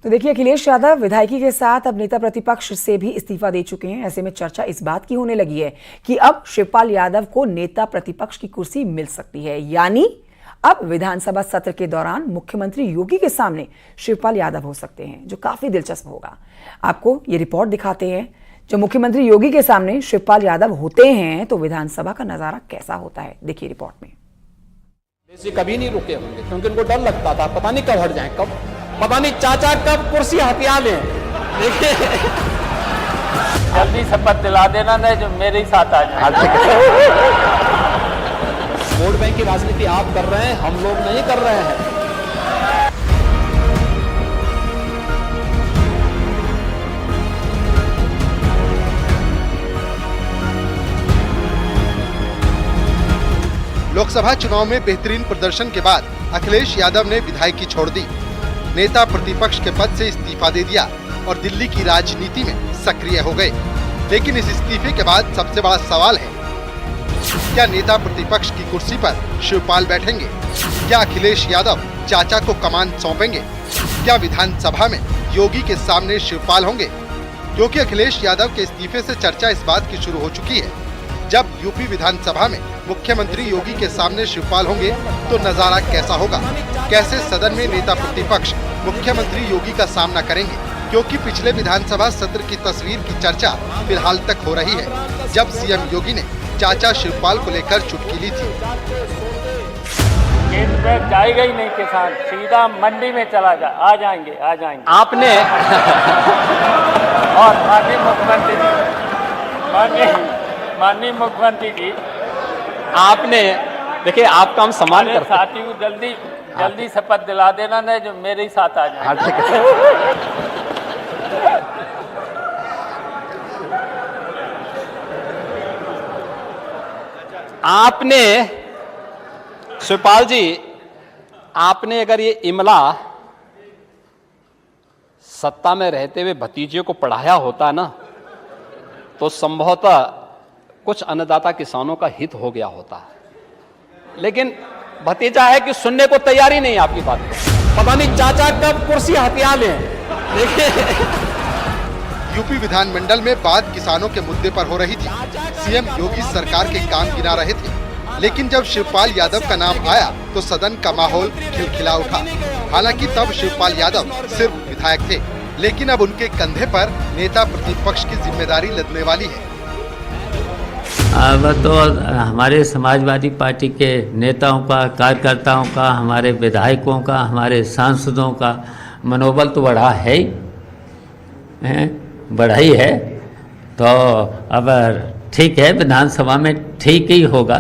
तो देखिए, अखिलेश यादव विधायकी के साथ अब नेता प्रतिपक्ष से भी इस्तीफा दे चुके हैं। ऐसे में चर्चा इस बात की होने लगी है कि अब शिवपाल यादव को नेता प्रतिपक्ष की कुर्सी मिल सकती है, यानी अब विधानसभा सत्र के दौरान मुख्यमंत्री योगी के सामने शिवपाल यादव हो सकते हैं, जो काफी दिलचस्प होगा। आपको ये रिपोर्ट दिखाते हैं। जब मुख्यमंत्री योगी के सामने शिवपाल यादव होते हैं तो विधानसभा का नजारा कैसा होता है, देखिए रिपोर्ट में। कभी नहीं रुके होंगे क्योंकि उनको डर लगता था, पता नहीं कब हट जाए, कब पता नहीं चाचा कब कुर्सी हथिया लें। देखिए, जल्दी शपथ दिला देना, नहीं जो मेरे ही साथ आ जाए। वोट बैंक की राजनीति आप कर रहे हैं, हम लोग नहीं कर रहे हैं। लोकसभा चुनाव में बेहतरीन प्रदर्शन के बाद अखिलेश यादव ने विधायकी छोड़ दी, नेता प्रतिपक्ष के पद से इस्तीफा दे दिया और दिल्ली की राजनीति में सक्रिय हो गए। लेकिन इस इस्तीफे के बाद सबसे बड़ा सवाल है, क्या नेता प्रतिपक्ष की कुर्सी पर शिवपाल बैठेंगे? क्या अखिलेश यादव चाचा को कमान सौंपेंगे? क्या विधानसभा में योगी के सामने शिवपाल होंगे? क्योंकि अखिलेश यादव के इस्तीफे से चर्चा इस बात की शुरू हो चुकी है, जब यूपी विधानसभा में मुख्यमंत्री योगी के सामने शिवपाल होंगे तो नजारा कैसा होगा? कैसे सदन में नेता प्रतिपक्ष मुख्यमंत्री योगी का सामना करेंगे? क्योंकि पिछले विधानसभा सत्र की तस्वीर की चर्चा फिलहाल तक हो रही है, जब सीएम योगी ने चाचा शिवपाल को लेकर चुटकी ली थी। केंद्र में जाएगा ही नहीं किसान, सीधा मंडी में चला जा, आ जाएंगे आपने और माननीय मुख्यमंत्री जी, आपने देखिए, आपका हम सम्मान करते हैं। साथी को जल्दी शपथ दिला देना, नहीं जो मेरे ही साथ आ जाए। हाँ, ठीक है। आपने शिवपाल जी, आपने अगर ये इमला सत्ता में रहते हुए भतीजे को पढ़ाया होता ना, तो संभवतः कुछ अन्नदाता किसानों का हित हो गया होता। लेकिन भतीजा है कि सुनने को तैयारी नहीं आपकी बात को, पता नहीं चाचा कब कुर्सी हथिया लें। देखिए, यूपी विधानमंडल में बात किसानों के मुद्दे पर हो रही थी। सीएम योगी सरकार के काम गिना रहे थे, लेकिन जब शिवपाल यादव का नाम आया तो सदन का माहौल खिलखिला उठा। हालांकि तब शिवपाल यादव सिर्फ विधायक थे, लेकिन अब उनके कंधे पर नेता प्रतिपक्ष की जिम्मेदारी लदने वाली है। अब तो हमारे समाजवादी पार्टी के नेताओं का, कार्यकर्ताओं का, हमारे विधायकों का, हमारे सांसदों का मनोबल तो बढ़ा है ही, बढ़ा ही है। तो अब ठीक है, विधानसभा में ठीक ही होगा।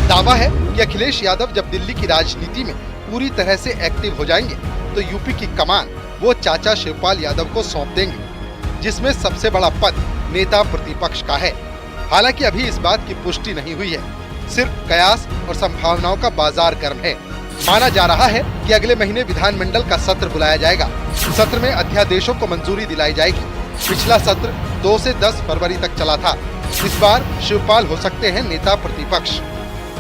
दावा है कि अखिलेश यादव जब दिल्ली की राजनीति में पूरी तरह से एक्टिव हो जाएंगे तो यूपी की कमान वो चाचा शिवपाल यादव को सौंप देंगे, जिसमें सबसे बड़ा पद नेता प्रतिपक्ष का है। हालांकि अभी इस बात की पुष्टि नहीं हुई है, सिर्फ कयास और संभावनाओं का बाजार गर्म है। माना जा रहा है कि अगले महीने विधानमंडल का सत्र बुलाया जाएगा। सत्र में अध्यादेशों को मंजूरी दिलाई जाएगी। पिछला सत्र 2 से 10 फरवरी तक चला था। इस बार शिवपाल हो सकते हैं नेता प्रतिपक्ष,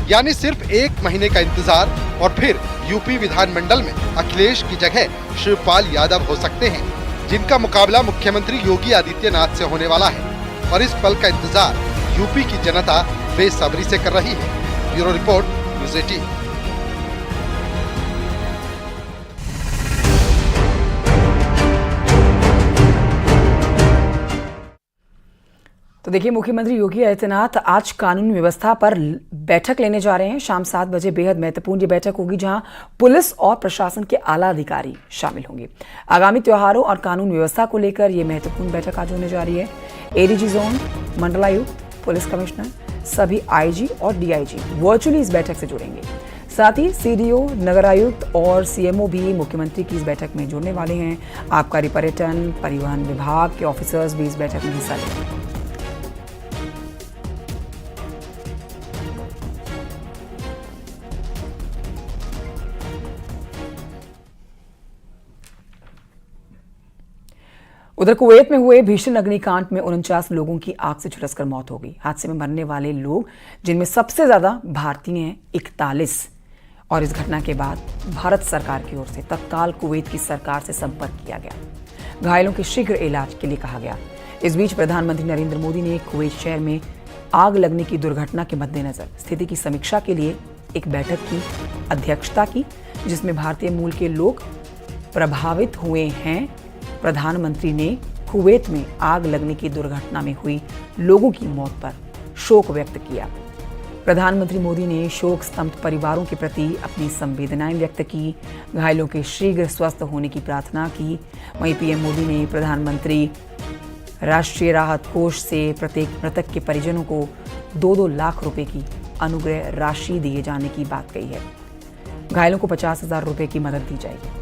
यानी सिर्फ 1 महीने का इंतजार और फिर यूपी विधानमंडल में अखिलेश की जगह शिवपाल यादव हो सकते हैं, जिनका मुकाबला मुख्यमंत्री योगी आदित्यनाथ से होने वाला है। और इस पल का इंतजार यूपी की जनता बेसब्री से कर रही है। Bureau report, news 18। तो देखिए, मुख्यमंत्री योगी आदित्यनाथ आज कानून व्यवस्था पर बैठक लेने जा रहे हैं। शाम 7 बजे बेहद महत्वपूर्ण ये बैठक होगी, जहां पुलिस और प्रशासन के आला अधिकारी शामिल होंगे। आगामी त्योहारों और कानून व्यवस्था को लेकर ये महत्वपूर्ण बैठक आज होने जा रही है। एडीजी जोन, मंडलायुक्त, पुलिस कमिश्नर, सभी आईजी और डीआईजी वर्चुअली इस बैठक से जुड़ेंगे। साथ ही सीडीओ, नगर आयुक्त और सीएमओ भी मुख्यमंत्री की इस बैठक में जुड़ने वाले हैं। आबकारी, पर्यटन, परिवहन विभाग के ऑफिसर्स भी इस बैठक में हिस्सा लेंगे। उधर कुवैत में हुए भीषण अग्निकांड में 49 लोगों की आग से झुलसकर मौत हो गई। हादसे में मरने वाले लोग, जिनमें सबसे ज्यादा भारतीय हैं 41, और इस घटना के बाद भारत सरकार की ओर से तत्काल कुवैत की सरकार से संपर्क किया गया। घायलों के शीघ्र इलाज के लिए कहा गया। इस बीच प्रधानमंत्री नरेंद्र मोदी ने कुवैत शहर में आग लगने की दुर्घटना के मद्देनजर स्थिति की समीक्षा के लिए एक बैठक की अध्यक्षता की, जिसमें भारतीय मूल के लोग प्रभावित हुए हैं। प्रधानमंत्री ने कुवैत में आग लगने की दुर्घटना में हुई लोगों की मौत पर शोक व्यक्त किया। प्रधानमंत्री मोदी ने शोक स्तब्ध परिवारों के प्रति अपनी संवेदनाएं व्यक्त की, घायलों के शीघ्र स्वस्थ होने की प्रार्थना की। वहीं पीएम मोदी ने प्रधानमंत्री राष्ट्रीय राहत कोष से प्रत्येक मृतक के परिजनों को 2-2 लाख रुपए की अनुग्रह राशि दिए जाने की बात कही है। घायलों को 50,000 रुपए की मदद दी जाएगी।